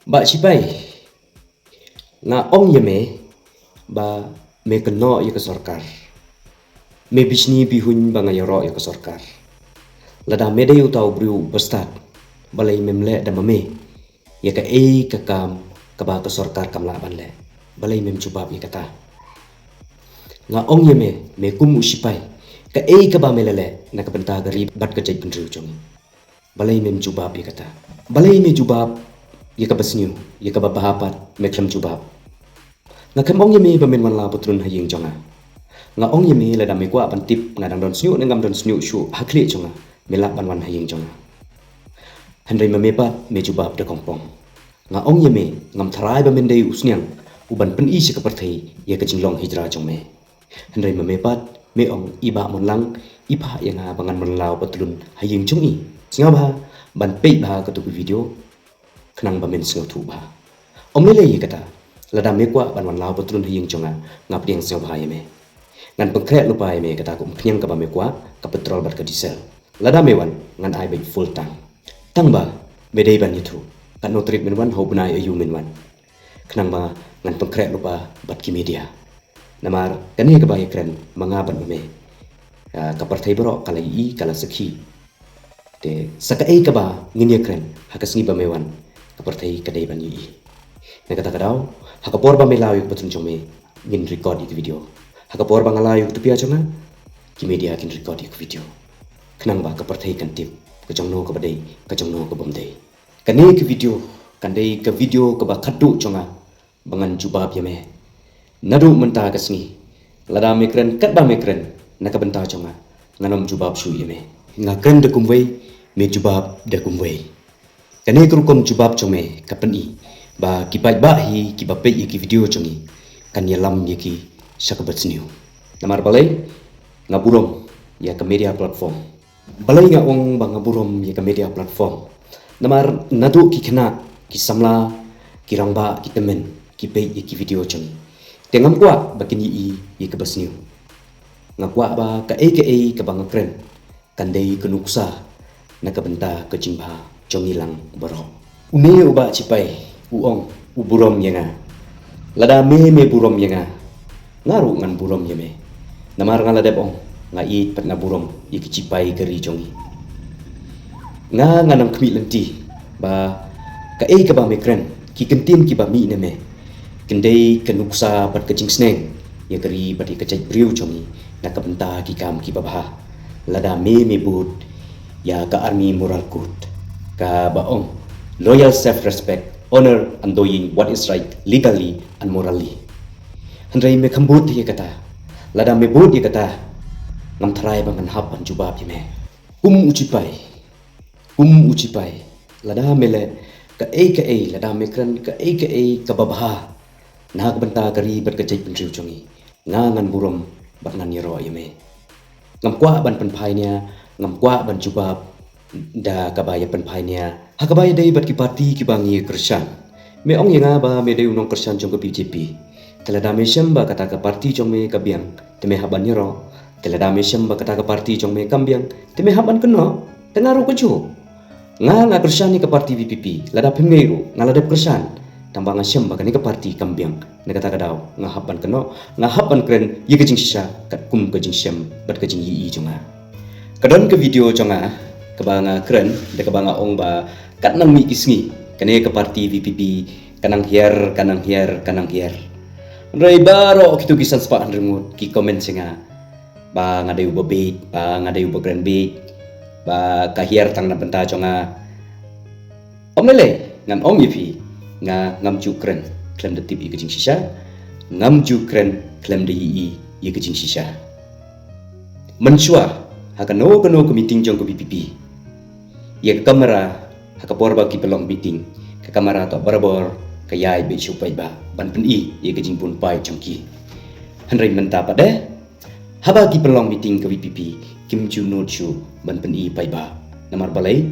Ba cipai nga ong yeme ba me keno ye ke sarkar. Me bisni bihun ba nga yoro ye ke sarkar. Lada mede utau briu bestat balai memle da mame ye ka ka kam ka ba ke sarkar kam la ban le. Balai mem jubab ye kata. Nga ong yeme me kum usipai ka ka ba melele na ka benta gari bat ka jai pendriu jong. Balai mem jubab ye kata. Balai me jubab ye ka basniu ye ka ba bahapat me klem jubab. Nga kem ong yeme ba men wan la putrun haying jonga. Nga ong yeme la da me kwa ban tip nga dang don sniu ngam don sniu shu hakli jonga me la ban wan haying jonga. Handai me pa me jubab de kongpong. Nga ong yeme ngam tharai ba men dei usniang uban pen i se ka parthai ye ka jinglong hijra jong me. Handai me pat me ong iba mon lang ipa ye nga bangan mon lao patrun haying jong i. Singa ba ban pe ba ka tu video kenang ba men singa tu ba. Om le ye kata lada me kwa ban wan lao patrun haying jonga ngap diang singa ba ye me. Ngan pengkrek lupa ye me kata ko mpiang ka ba me kwa ka petrol bat ka diesel. Lada me wan ngan ai ba full tank. Tang ba me dei ban yitu. Kan no trip men wan ho bunai ayu men wan. Kenang ba ngan pengkrek lupa bat ki media. Namar kani ka ba ye kren mangaban me. Ka partai bro kala i kala sakhi. Te saka ka ba ngin ye kren hakas ngi ba me wan ka partai ka dei ban yi. Na kata kadau hakapor ba me lawi patun jome ngin record ik video. Hakapor ba ngalayu tu pia jonga ki media kin record ik video. Kenang ba ka partai kan tip ka jongno ka badai ka jongno ka bomdai. Kani ke video kan dei ka video ka ba khadu jonga bangan jubab ye me. Nadu menta ka sngi lada me kren kat ba me kren na ka benta jonga nganom jubab shu ye me. Nga kren de kumwei me jubab de kumwei. Kani kerukom jubab jome ka peni ba ki pai ba hi ki ba pe ki video jongi kan ye lam ye ki sakabat sniu. Namar balai ngaburom ya ke media platform. Balai nga ong ba ngaburom ya ke media platform. Namar nadu ki kena ki samla ki rangba ki temen ki pe ki video jongi. Tengam kwa ba kini i ye ke basniu. Ngakwa ba ka ka ba ngakren kan dei ke nuksa na ka benta ke jimba jongilang baro. Une uba cipai uong uburom yenga. Lada me burom yenga. Ngaru ngan burom yeme. Namar ngala debong nga i pat na burom iki cipai keri jongi. Nga nganam kmi lenti ba ka ba me kren ki kentin ki ba mi ne me. Kendai kenuksa pat kecing sneng ya keri pat i kecai briu jongi na ka benta ki kam ki babaha. Lada me bud ya ka army moral code ka baong loyal self-respect, honor and doing what is right legally and morally. Handrai me kambut ye kata, lada me bud ye kata, ngam tharai bangan hap an jubab ye me. Ucipai, lada mele ka lada me kran ka ka babaha. Nak benta kari berkecai penriu jongi, ngan burom ngan yero ye me. Ngam kwa ban penpainya, ngam kwa ban jubab da kabaya penpainya. Hakabaya dei bat ki parti ki bangi Krisyan. Me ong yenga ba me dei unong Krisyan jong ke BJP. Telada me syamba kata ke parti jong me kabiang. Teme haban yero. Telada me syamba kata ke parti jong me kambiang. Teme haban keno. Tengaru keju. Nga Krisyan ni ke parti BPP. Lada pemeiru ngaladep Krisyan. Tambah nga syamba kani ke parti kambiang. Ne kata kadau nga haban keno. Nga haban kren ye kejing sisa kat kum kejing syam bat kejing yi jonga. Kadon ke video jonga kebanga kren de kebanga ong ba kat nang mi kisngi kane ke parti VPP kanang hier. Rai baro kitu kisan spa andremut ki komen singa ba ngadayu bebit ba ngadayu begren bit ba kahier tang na benta jonga omele ngam ong yipi nga ngam jukren klem de tip i kejing sisa ngam jukren klem de yi i kejing sisa mensua hakano kano ke meeting jong ke BPP ye kamera hakapor ba ki pelong meeting ke kamera to barabor ke yai be supai ba ban pen i ye ke jing pun pai chongki hanrai menta pade haba ki pelong meeting ke BPP kim chu no chu ban pen i pai ba namar balai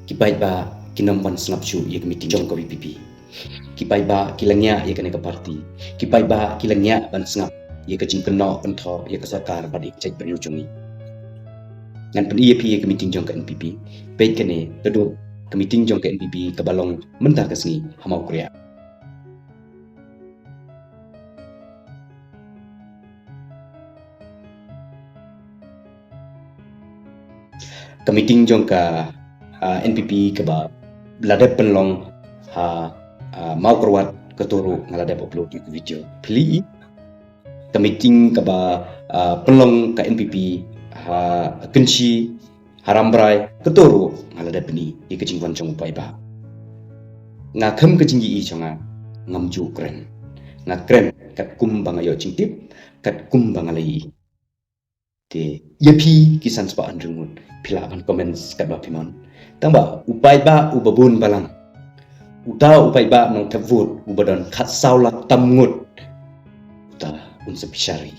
ki pai ba kinam wan snap chu ye ke meeting jong ke BPP ki pai ba kilangnya ye ke parti ki pai ba kilangnya ban snap ye ke jing keno pentho ye ke sarkar ba dik cai beriu chungi ngan pen IAP ke meeting jong ke NPP peit kene tedu kemiting jong ke NPP kabalong mentah kesni hamau Korea. Kemiting jong ka NPP keba ladep penlong mau kerwat keturu ngaladep upload di video. Pilih kemiting keba penlong ka NPP kenci harambrai keturu ngaladep ni di kecingwan jong upai ba. Ngakam kecinggi i jonga ngamju keren. Ngakren kat kum bangayo cingtip kat kum bangalai. Te yapi kisan spa andrungun pilaban comments kat bapimon. Tamba upai ba ubabun balang. Uta upai ba nong tavut ubadon khat saulak tamngut. Uta unsa pisari.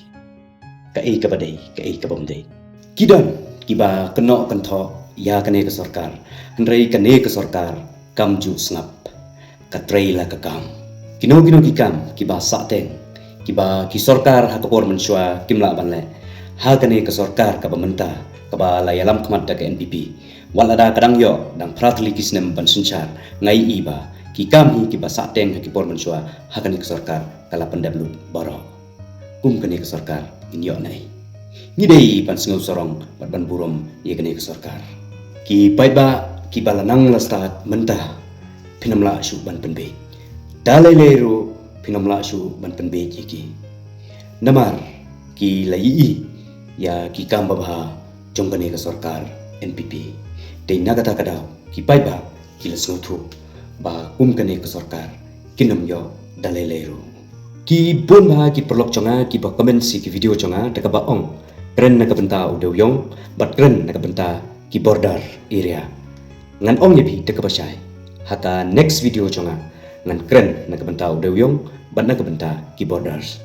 Kai kabadai, kai kabamdai. Kidan kiba kenok kentho ya kane ke sarkar. Hendrai kane ke sarkar kamju snap. Katrai la kakam. Kino kikam kiba sateng. Kiba ki sarkar hakapor mensua kimla banle. Ha kane ke sarkar ka pemerintah kaba layalam kemat da ke NPP. Walada kadang yo dang pratli kisnem ban sunchar ngai iba ki kami ki basateng ki por mensua hakani ke sarkar kala pendablu baro kum kani ke sarkar inyo nai ngidei pan singau sorong ban burom ye kani ke sarkar ki paiba ki balanang lastat mentah pinamla su ban penbe dalai leru pinamla su ban penbe ki namar ki lai ya ki kamba bah jongkani ke sarkar NPP Dei nagata kadau ki paiba ki lesngotu ba kane ke sarkar kinam yo daleleru ki bon ba ki perlok chonga ki ba comment si ki video chonga daga ba ong kren naga benta udew yong bat kren naga benta ki border area ngan ong yebi daga ba syai haka next video chonga ngan kren naga benta udew yong bat naga benta ki borders